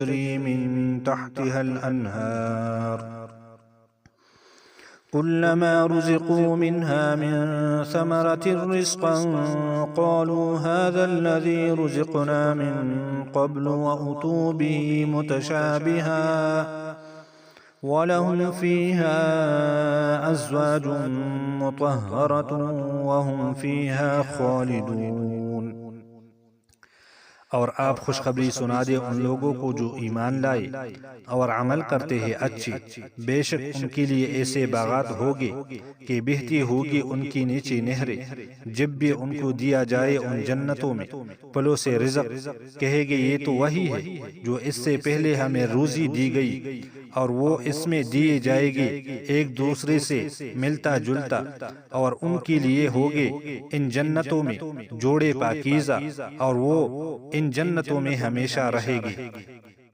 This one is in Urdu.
تجري من تحتها الأنهار كلما رزقوا منها من ثمرة رزقا قالوا هذا الذي رزقنا من قبل وأتوا به متشابها وَلَهُمْ فِيهَا أَزْوَاجٌ مُطَهَّرَةٌ وَهُمْ فِيهَا خَالِدُونَ۔ اور آپ خوشخبری سنا دے ان لوگوں کو جو ایمان لائے اور عمل کرتے ہیں اچھی، بے شک ان کے لیے ایسے باغات ہوگے کہ بہتی ہوگی ان کی نیچے نہریں، جب بھی ان کو دیا جائے ان جنتوں میں پھلوں سے رزق، کہے گے یہ تو وہی ہے جو اس سے پہلے ہمیں روزی دی گئی، اور وہ اس میں دیے جائے گی ایک دوسرے سے ملتا جلتا، اور ان کے لیے ہوگے ان جنتوں میں جوڑے پاکیزہ، اور وہ ان جنتوں میں ہمیشہ رہے گی۔